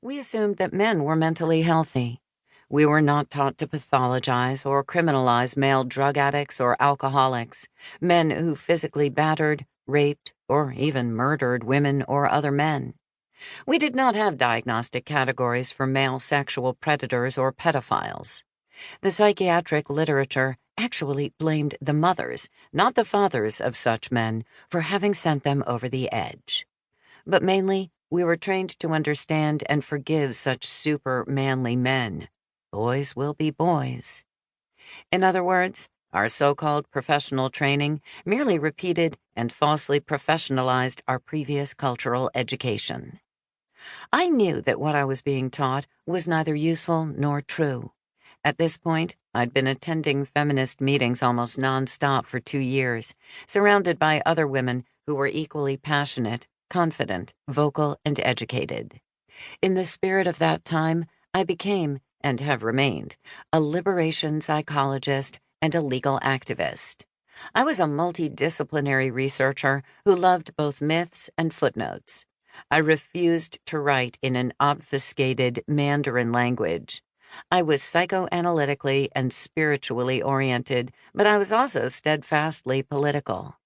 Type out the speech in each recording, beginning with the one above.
We assumed that men were mentally healthy. We were not taught to pathologize or criminalize male drug addicts or alcoholics, men who physically battered, raped, or even murdered women or other men. We did not have diagnostic categories for male sexual predators or pedophiles. The psychiatric literature actually blamed the mothers, not the fathers of such men, for having sent them over the edge. But mainly, we were trained to understand and forgive such super manly men. Boys will be boys. In other words, our so-called professional training merely repeated and falsely professionalized our previous cultural education. I knew that what I was being taught was neither useful nor true. At this point, I'd been attending feminist meetings almost nonstop for 2 years, surrounded by other women who were equally passionate, confident, vocal, and educated. In the spirit of that time, I became, and have remained, a liberation psychologist and a legal activist. I was a multidisciplinary researcher who loved both myths and footnotes. I refused to write in an obfuscated Mandarin language. I was psychoanalytically and spiritually oriented, but I was also steadfastly political.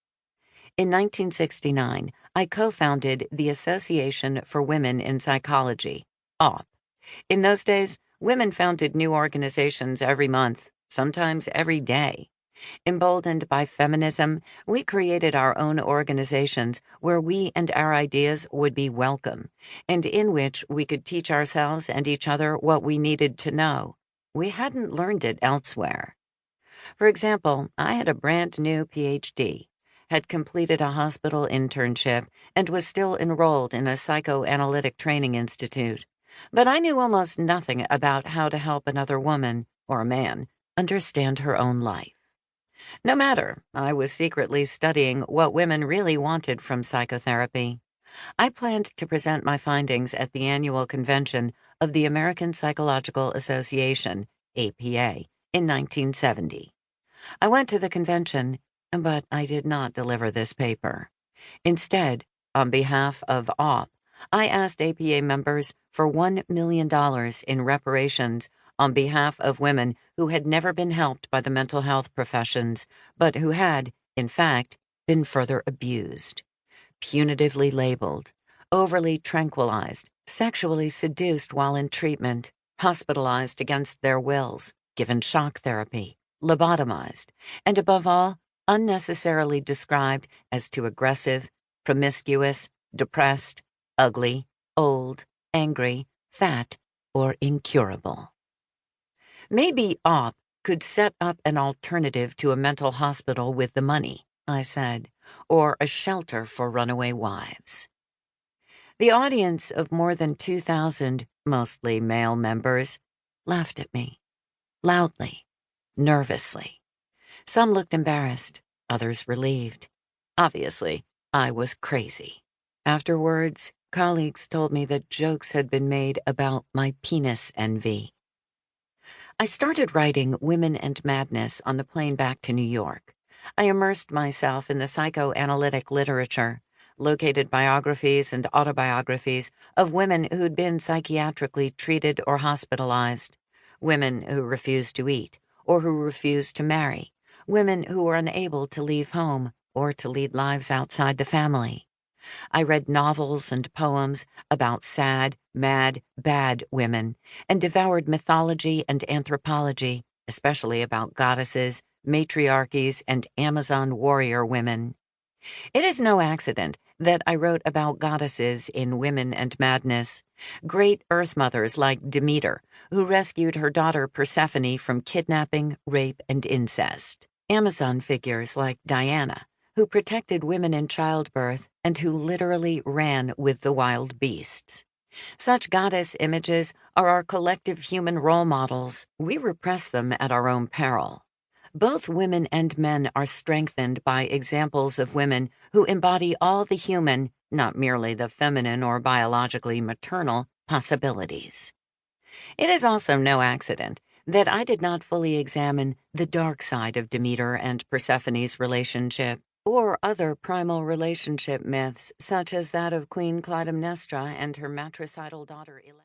In 1969, I co-founded the Association for Women in Psychology, AWP. In those days, women founded new organizations every month, sometimes every day. Emboldened by feminism, we created our own organizations where we and our ideas would be welcome, and in which we could teach ourselves and each other what we needed to know. We hadn't learned it elsewhere. For example, I had a brand new PhD, had completed a hospital internship, and was still enrolled in a psychoanalytic training institute. But I knew almost nothing about how to help another woman, or a man, understand her own life. No matter, I was secretly studying what women really wanted from psychotherapy. I planned to present my findings at the annual convention of the American Psychological Association, APA, in 1970. I went to the convention, but I did not deliver this paper. Instead, on behalf of AWP, I asked APA members for $1 million in reparations on behalf of women who had never been helped by the mental health professions, but who had, in fact, been further abused, punitively labeled, overly tranquilized, sexually seduced while in treatment, hospitalized against their wills, given shock therapy, lobotomized, and above all, unnecessarily described as too aggressive, promiscuous, depressed, ugly, old, angry, fat, or incurable. Maybe AWP could set up an alternative to a mental hospital with the money, I said, or a shelter for runaway wives. The audience of more than 2,000, mostly male members, laughed at me, loudly, nervously. Some looked embarrassed, others relieved. Obviously, I was crazy. Afterwards, colleagues told me that jokes had been made about my penis envy. I started writing Women and Madness on the plane back to New York. I immersed myself in the psychoanalytic literature, located biographies and autobiographies of women who'd been psychiatrically treated or hospitalized, women who refused to eat or who refused to marry, women who were unable to leave home or to lead lives outside the family. I read novels and poems about sad, mad, bad women, and devoured mythology and anthropology, especially about goddesses, matriarchies, and Amazon warrior women. It is no accident that I wrote about goddesses in Women and Madness, great earth mothers like Demeter, who rescued her daughter Persephone from kidnapping, rape, and incest. Amazon figures like Diana, who protected women in childbirth and who literally ran with the wild beasts. Such goddess images are our collective human role models. We repress them at our own peril. Both women and men are strengthened by examples of women who embody all the human, not merely the feminine or biologically maternal, possibilities. It is also no accident that I did not fully examine the dark side of Demeter and Persephone's relationship, or other primal relationship myths such as that of Queen Clytemnestra and her matricidal daughter Elena.